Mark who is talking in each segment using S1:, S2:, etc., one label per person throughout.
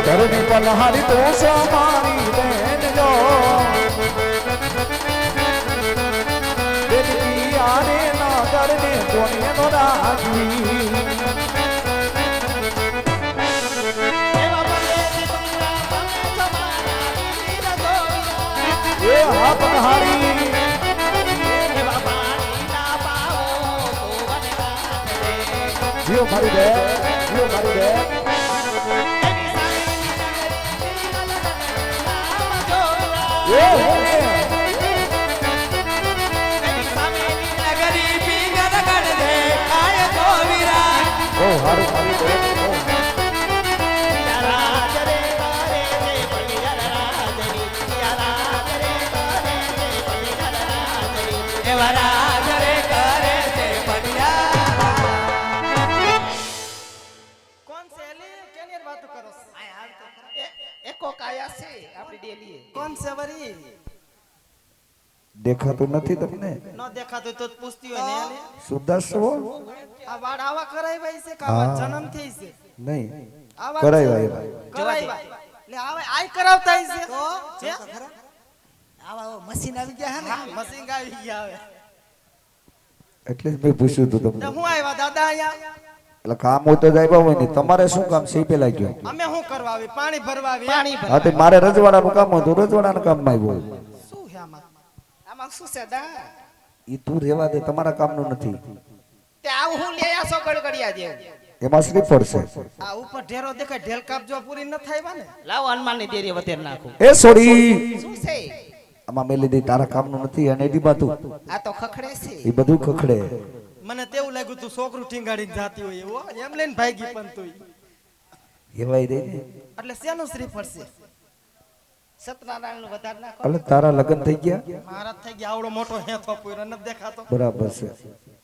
S1: ધરણી પલહારી તો સમારી બેન જો દેવી આરે ના કરને કોને નો રાખવી એ હા પલહારી જીઓ મારી બે જીઓ મારી બે દેખાતું નથી તમને
S2: ન દેખાતું તો પૂછતી હોય ને
S1: સુદાસ છો
S2: આ વાડ આવા કરાય ભાઈ છે કાવા જન્મ થઈ છે
S1: નહીં
S2: આવા
S1: કરાય
S2: કરાય લે આવે આય કરાવતા છે તો છે
S3: આવા મશીન આવી ગયા હે ને
S2: મશીન આવી ગયા આવે
S1: એટલે જ મેં પૂછ્યું તું તમને
S2: હું આવ્યા દાદા અહીંયા
S1: એટલે કામ હોય તો જાય હોય ને તમારે શું કામ છે પેલા ગયો
S2: અમે શું કરવા આવી પાણી ભરવા આવી પાણી
S1: હા તો મારે રજવાડાનું કામ હતું રજવાડાના કામમાં આવ્યો
S2: શું છે આમાં આમાં શું છે દા
S1: ઈ તું રેવા દે તમારા કામનું નથી
S2: તે આવ હું લે આ સો ગડગડિયા દે
S1: એમાં સ્લીપર છે
S2: આ ઉપર ઢેરો દેખાય ઢેલ કાપજો પૂરી ન થાય ને
S4: લાવ હનુમાન ની દેરી વતેર નાખું
S1: એ સોડી
S2: શું છે
S1: આમાં મેલી દે તારા કામનું નથી અને એડી બાતું
S2: આ તો ખખડે છે
S1: એ બધું ખખડે
S2: મને તેવું લાગ્યું તું છોકરું ઠીંગાડીને જાતી હોય એવો એમ લઈને ભાગી પણ તું
S1: એવાય દે ને
S2: એટલે શેનું શ્રીફળ છે સત્યનારાયણ નું વધાર નાખો
S1: એટલે તારા લગ્ન થઈ ગયા
S2: મારા થઈ ગયા આવડો મોટો હેથો પૂરો ન દેખાતો
S1: બરાબર છે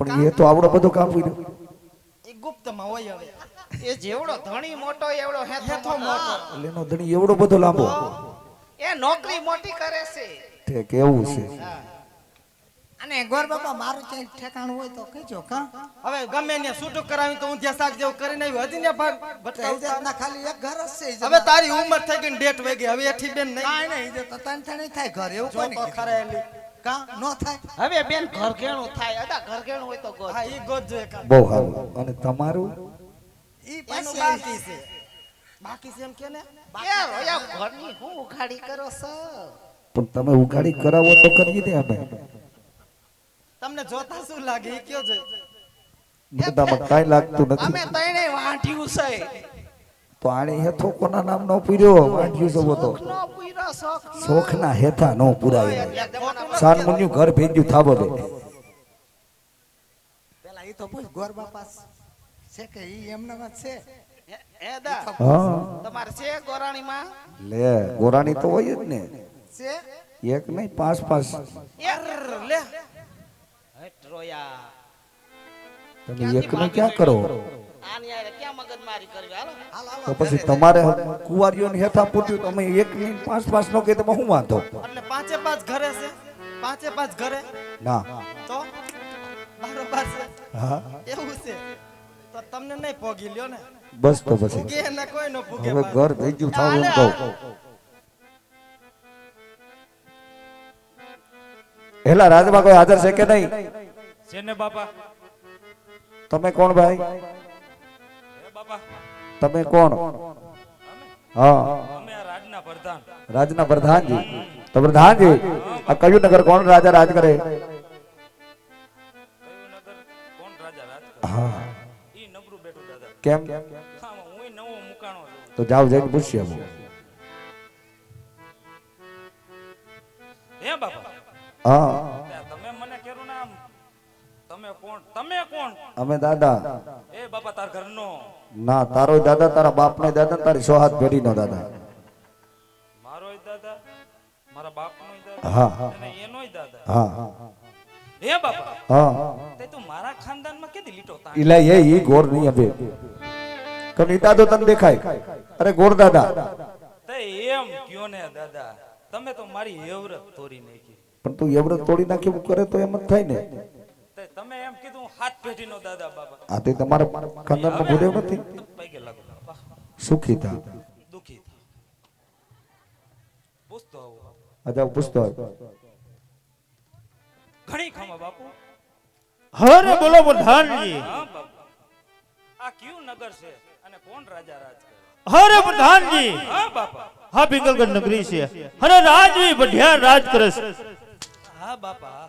S1: પણ એ તો આવડો બધો કામ પૂર્યો
S2: એ ગુપ્ત માં હોય હવે એ જેવડો ધણી મોટો એવડો હેથો મોટો
S1: એટલે એનો ધણી એવડો બધો લાંબો
S2: એ નોકરી મોટી કરે છે
S1: તે કેવું છે
S3: અને ગોર બાપા મારું ક્યાંય ઠેકાણું હોય તો કહેજો કા
S2: હવે ગમે ને છૂટું કરાવી તો હું ત્યાં શાક જેવું કરીને આવ્યો હજી ને ભાગ ભટકાવતા
S3: ના ખાલી એક ઘર જ છે
S2: હવે તારી ઉંમર થઈ ગઈ ડેટ વઈ ગઈ હવે એઠી બેન નહીં
S3: કાઈ નહીં જે તતાન થણી થાય ઘર એવું
S2: જો
S3: કોઈ
S2: તો
S3: નહીં
S2: ખરેલી
S3: કા નો થાય
S4: હવે બેન ઘર ઘેણું થાય અદા ઘર ઘેણું હોય તો ગોત
S2: હા ઈ ગોત જોઈએ કા
S1: બહુ સારું અને તમારું
S3: ઈ
S2: એનું
S3: પાછી
S2: બાકી છે બાકી છે એમ કે ને
S4: યાર ઓયા ઘરની હું ઉખાડી કરો છો
S1: પણ તમે ઉગાડી કરાવો તો કરીએ ને અમે
S2: તમને જોતા શું લાગે ઈ કયો છે
S1: મુદ્દામાં કાંઈ લાગતું
S4: અમે
S1: નથી
S4: તણે વાંઢ્યું છે
S1: તો આણે હેથો કોના નામ નો પૂર્યો વાંઢ્યું સવો તો
S4: નો પૂરો શોખ
S1: શોખના હેથા નો પુરાય સાન મુન્યું ઘર ભેંજ્યું થાબો બે
S3: પેલા ઈ તો બોલ ગોર બાપા છે કે ઈ એમના વાત છે
S4: એ દા
S1: હા
S4: તમારે છે ગોરાણી માં
S1: લે ગોરાણી તો હોય જ ને
S3: છે
S1: એક નહીં પાંચ પાંચ
S2: યાર લે
S4: હટ રોયા
S1: તમે એકને ક્યાં કરો
S4: આની યાર ક્યાં મગજમારી કરવી હાલો
S3: હાલ હાલ
S1: તો પછી તમારે કુંવારીઓને હેઠા પૂટ્યું તમે એક ની પાંચ પાંચ નો કે તમે શું વાંધો
S2: એટલે પાંચે પાંચ ઘરે છે પાંચે પાંચ ઘરે
S1: ના
S2: તો બરોબર છે
S1: હા
S2: એવું છે તો તમને નહીં પોગી લ્યો ને
S1: બસ તો પછી
S2: પૂગે ને કોઈ નો પૂગે
S1: હવે ઘર ભેજ્યું થાવ એમ કહું હેલા રાજમાં કોઈ હાજર છે કે નહીં
S5: છે ને બાપા
S1: તમે કોણ ભાઈ
S5: એ બાપા
S1: તમે કોણ હા
S5: અમે આ રાજના પ્રધાન
S1: રાજના પ્રધાનજી તો પ્રધાનજી આ કયું નગર કોણ રાજા રાજ કરે
S5: કયું નગર કોણ રાજા રાજ કરે
S1: હા
S5: ઈ નબરું બેઠું દાદા
S1: કેમ
S5: હા હું નવો મુકાણો છું
S1: તો જાવ જઈને પૂછીએ હું
S5: હે બાપા
S1: હા
S5: તમે મને કેરું ને આમ તમે કોણ
S1: અમે દાદા
S5: એ બાપા તાર ઘરનો
S1: ના તારો દાદા તારા બાપ ને દાદા તારી સોહાત પેઢી નો દાદા
S5: મારોય દાદા મારા બાપનોય દાદા
S1: હા હા
S5: અને એનોય દાદા
S1: હા
S5: હે બાપા
S1: હા
S5: તે તું મારા ખાનદાનમાં કેદી લીટો તા
S1: ઇલાય એ ગોર નહીં હવે કની દાદો તને દેખાય અરે ગોર દાદા
S5: તે એમ કયો ને દાદા તમે તો મારી હેવરત તોડી નાખી
S1: પણ તું એવડે તોડી નાખ્યું કરે તો એમ જ થાય ને
S5: તે તમે એમ કીધું હાથ પેઢીનો દાદા બાબા
S1: આ તે તમારા ખાનદાનમાં ભૂલ્યો નથી
S5: પૈકે લાગો બાપા
S1: સુખી થા
S5: દુખી થા પૂછતો આવો.
S1: અજા પૂછતો હોય.
S5: ઘણી ખમા બાપુ.
S6: હરે બોલો પ્રધાનજી.
S5: હા બાપુ. આ કયું નગર છે અને કોણ રાજા રાજ કરે?
S6: હરે પ્રધાનજી.
S5: હા બાપા.
S6: હા પિંગલગઢ નગરી છે અને રાજવી બઢિયાર રાજ કરે છે.
S5: હા બાપા.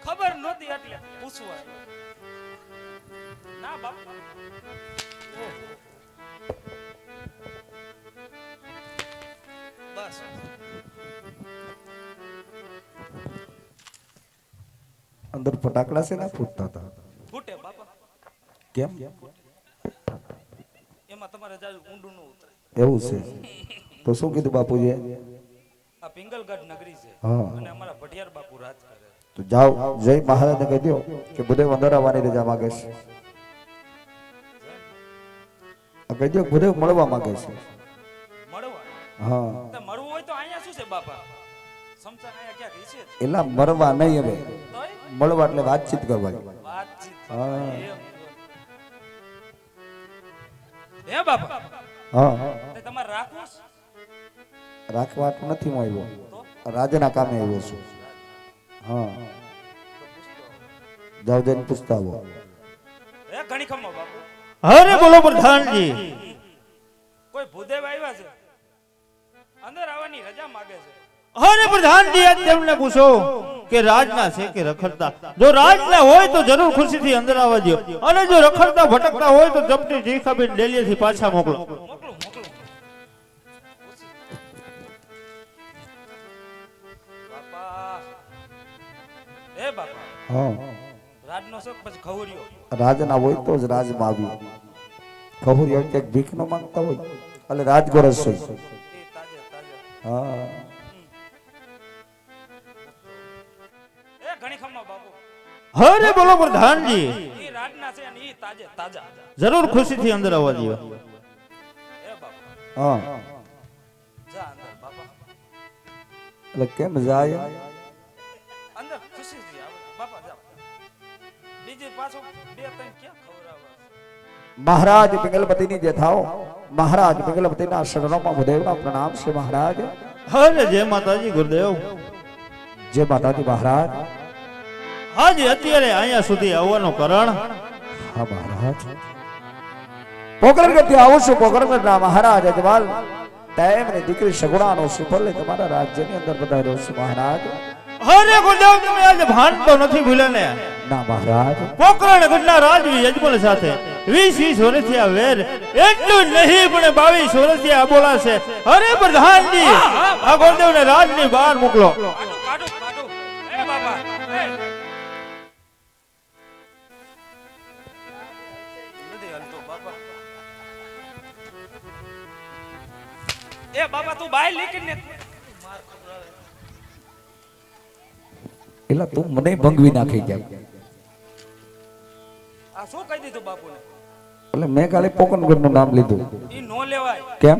S5: ખબર નહોતી એટલે પૂછવા આવ્યો. ના બાપા. બસ
S1: અંદર ફટાકડા છે ના ફૂટતા હતા.
S5: ફૂટે બાપા.
S1: કેમ
S5: એમાં તમારે જાજુ ઊંડું ન ઉતરે.
S1: એવું છે? તો શું કીધું બાપુજીએ?
S5: આ પિંગલગઢ નગરી છે
S1: હા.
S5: અને અમારા ભટિયાર બાપુ રાજ કરે.
S1: તો જાઓ જય મહારાજને કહી દો કે બધે વધારાવાની રજા માંગે છે. કહી દો બધે મળવા માંગે છે.
S5: મળવા
S1: હા
S5: તો મળવું હોય તો અહીંયા શું છે બાપા? સમસા અહીંયા ક્યાંક છે જ.
S1: એલા મરવા નહીં હવે,
S5: તોય
S1: મળવા એટલે વાતચીત કરવાની.
S5: વાતચીત.
S1: હા.
S5: એમ. હે બાપા.
S1: હા
S5: તે તમારે રાખવું છે?
S1: રાખવા તો નથી હું આવ્યો,
S5: તો
S1: રાજાના કામે આવ્યો છું. હા જાઓ જઈને પૂછતા આવો.
S5: એ ઘણી ખમો બાપુ.
S6: હરે બોલો પ્રધાનજી.
S5: કોઈ ભૂદેવ આવ્યા છે, અંદર આવવાની રજા માંગે છે.
S6: હરે પ્રધાનજી આજ તેમને પૂછો કે રાજના છે કે રખડતા. જો રાજના હોય તો જરૂર ખુશીથી અંદર આવવા દો અને જો રખડતા ભટકતા હોય તો જપટી જીખાબેન ડેલીથી પાછા મોકલો.
S5: મોકલું મોકલું. બાપા. એ બાપા.
S1: હા
S5: રાજનો શોખ પછી ખવરિયો.
S1: રાજના હોય તો જ રાજમાં આવ્યું. ખબર હોય કે ભીખ નો માંગતા હોય એટલે રાજગોરસ હોય.
S5: એ તાજે તાજે.
S1: હા
S5: એ ઘણી ખમો બાપુ.
S6: હરે બોલો પ્રધાનજી.
S5: એ રાજના છે અને એ તાજે તાજા.
S6: જરૂર ખુશીથી અંદર આવવા દો.
S5: એ બાપા.
S1: હા
S5: જા અંદર બાપા.
S1: એટલે કેમ જાય?
S5: અંદર ખુશીથી આવે બાપા. જાઓ. બીજી પાછો બે ત્રણ ક્યાં ખવડાવવા?
S1: મહારાજ પિંગલપતિની જે થાઓ, મહારાજ પિંગલપતિના શરણોમાં ભૂદેવના પ્રણામ છે મહારાજ.
S6: હરે જય માતાજી ગુરુદેવ.
S1: જય માતાજી મહારાજ.
S6: હાજી અત્યારે અહીંયા સુધી આવવાનું કારણ
S1: હા મહારાજ પોકરણગઢથી આવું છું. પોકરણગઢના મહારાજ અજવાલ તેમની દીકરી સગુણાનો સુપરલે તમારા રાજ્યની અંદર પધાર્યો છે મહારાજ.
S6: હરે ગુરુદેવ તમે આજે ભાન તો નથી ભૂલ્યા ને?
S1: ના મહારાજ
S6: પોકરણગઢના રાજવી યજમાન સાથે 20 વર્ષથી આ વેર એટલું નહીં પણ 22 વર્ષથી આ બોલાશે. અરે પ્રધાનજી આ ગુરુદેવને રાજની બહાર મોકલો.
S5: કાઢો કાઢો કાઢો. એ બાપા. એ. નથી હાલતો બાપા. એ બાપા તું બાય લીકને માર ખવડાવે.
S1: એલા તું મને ભંગવી નાખી ગયા.
S5: આ શું કહી દીધું બાપુને?
S1: એટલે મેં ખાલી પોકરણગઢનું નામ લીધું.
S5: ઈ નો લેવાય.
S1: કેમ?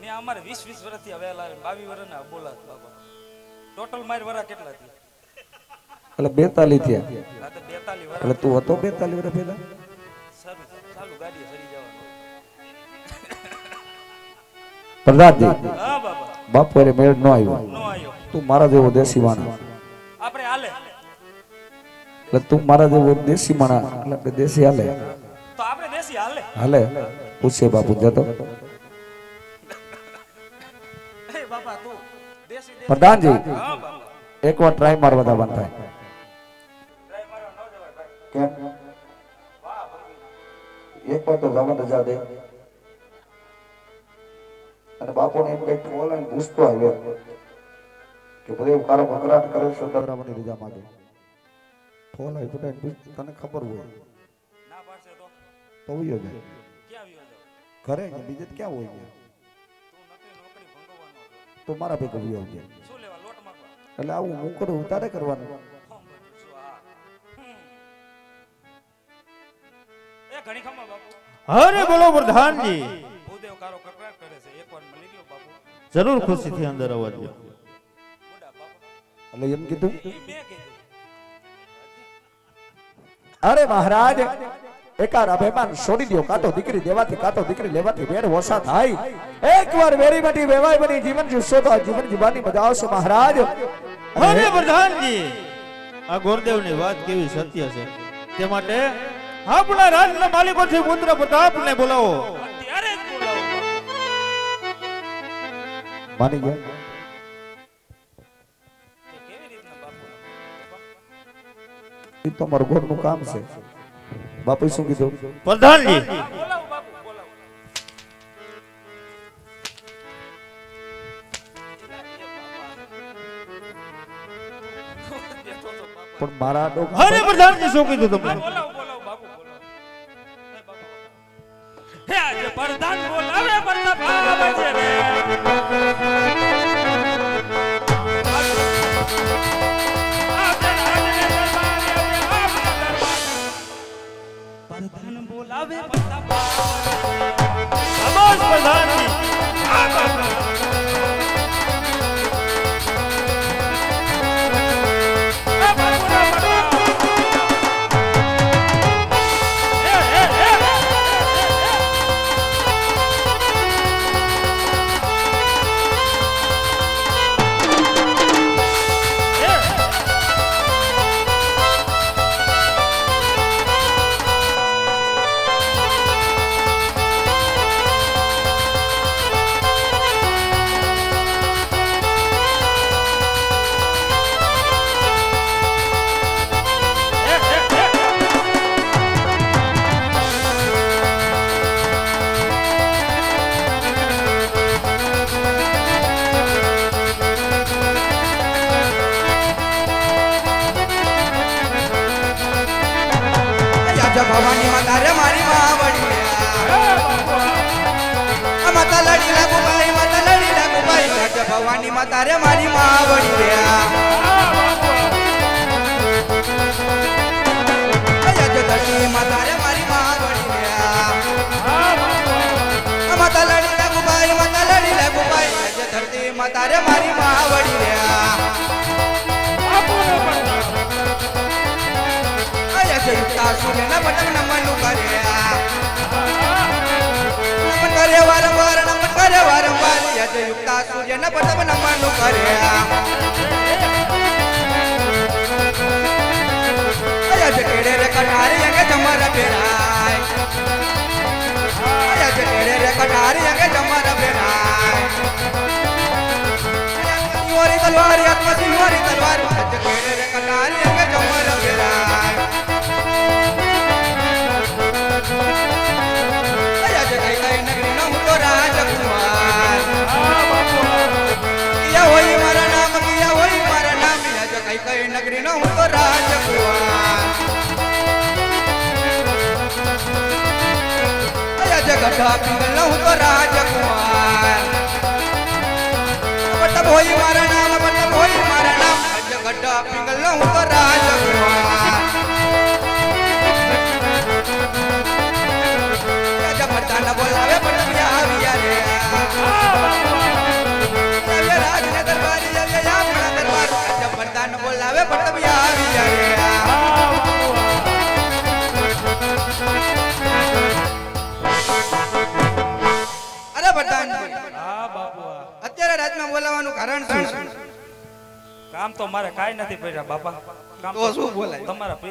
S5: ને અમારે 20 વર્ષથી વેલા 22 વર્ષના બોલાત બાપા. ટોટલ માર વરા કેટલા થયા?
S1: એટલે 42 થયા.
S5: આ તો 42 વરા.
S1: એટલે તું હતો 42 વર્ષ પહેલા?
S5: સારું ચાલુ ગાડી સરી જવાનું.
S1: પ્રધાનજી
S5: હા બાપા.
S1: બાપુરે મેળ ન આવ્યો.
S5: નો આયો.
S1: તું મારા જેવો દેશી માણસ,
S5: આપણે હાલે.
S1: એટલે તું મારા જેવો દેશી માણસ એટલે આપણે દેશી હાલે
S5: તો આપણે દેશી હાલે.
S1: હાલે. પૂછે બાપુ જતો.
S5: એ બાપા તું દેશી દેશી.
S1: પ્રધાનજી
S5: હા બાપા.
S1: એકવાર ટ્રાય મારવા દાવાનું થાય.
S5: ટ્રાય મારવા ન જવાય ભાઈ.
S1: કેમ? એકવાર તો જવા રજા દે. અને બાપુને એમ કઈક બોલાને પૂછતો આવ્યો કે બધે કારો કકરાટ કરે છે, દરાવાની રજા માંગે. ફોન આવી બધા તને ખબર હોય
S5: ના પાડશે તો
S1: તો હોય જ
S5: ક્યાં આવ્યો છો?
S1: ઘરે ને બીજે તો ક્યાં હોય
S5: તું નકરી નોકરી ભંગવવાનો હતો.
S1: તો મારા ભેગો હોય છે.
S5: શું લેવા લોટ માંગવા?
S1: એટલે આવું હું કરું તારે કરવાનું.
S5: ફોર્મ ભરતું છું આ. એ ઘણી ખમા બાપુ.
S6: હરે બોલો પ્રધાનજી.
S5: ભૂદેવ કારો કકરાટ કરે છે. એકવાર મળી ગયો બાપુ.
S6: જરૂર ખુશીથી અંદર આવવા દો.
S5: બુડા બાપા.
S1: એટલે એમ કીધું.
S5: ઈ મેં કીધું.
S1: અરે મહારાજ એકાર અભિમાન છોડી દો, કાં તો દીકરી દેવાથી કાં તો દીકરી લેવાથી વેર ઓછા થાય. એકવાર વેરી બેટી વેવાય બની જીવન જીવશો તો આ જીવન જીવવાની મજા આવશે મહારાજ.
S6: અરે પ્રધાનજી, આ ગોરદેવની વાત કેવી સત્ય છે. તે માટે આપણા રાજના માલિકોથી પુત્ર પ્રતાપને બોલાવો.
S5: અત્યારે જ બોલાવો.
S1: માની ગયા?
S5: તે કેવી રીતના બાપુ?
S1: એ તો મારું ઘરનું કામ છે. બાપુ શું કીધું?
S6: પ્રધાનજી,
S5: બોલાવો બાપુ, બોલાવો. બેઠો તો બાપા.
S1: પણ મારા ડોક
S6: અરે પ્રધાનજી શું કીધું તમને?
S5: બોલાવો, બોલાવો બાપુ, બોલાવો. હે બાપુ. હે આજે પ્રધાન બોલાવે પ્રતાપ આવે છે રે. પ્રધાન બોલાવે પ્રતાપ
S6: શાબાશ પ્રધાનજી.
S3: ભવાની માતા રે મારી માવડી માતા લડી લાગુ ભાઈ, માતા લડી લાગુ ભાઈ. જય ભવાની માતા રે મારી માવડી રે. જય ધરતી માતા રે મારી માવડી રે. માતા લડી લાગુ ભાઈ, માતા લડી લાગુ ભાઈ. જય ધરતી માતા રે મારી માવડી રે. સુરેના પટક નમન કરે વારંવાર, નમન કરે વારંવાર. યુક્તા સૂર્યના પટક નમન કરે. કેડે રે કટારી અંગે જમર બેરાય. કેડે રે કટારી અંગે જમર બેરાય. સિંહોરી તલવાર, આત્મા સિંહોરી તલવાર. કેડે રે કટારી અંગે જમર બેરાય. નગરી નો હું તો રાજકુમાર. ગઢા પિંગલ નો હું તો રાજકુમાર. પટબ હોય મારા નામ, પટબ હોય મારા નામ. ગઢા પિંગલ નો હું તો રાજકુમાર. ભરતાના બોલાવે પટબ આવ્યા રે. રાજને દરબારી આપણા દરબાર. પ્રધાન બોલાવે પટબ આવી જાય. અરે પ્રધાનજી,
S5: હા બાપુ.
S3: અત્યારે રાજમાં બોલાવાનું કારણ શું?
S5: કામ તો મારે કાઈ નથી પડ્યા બાપા. કામ
S3: તો શું બોલાય?
S5: તમારા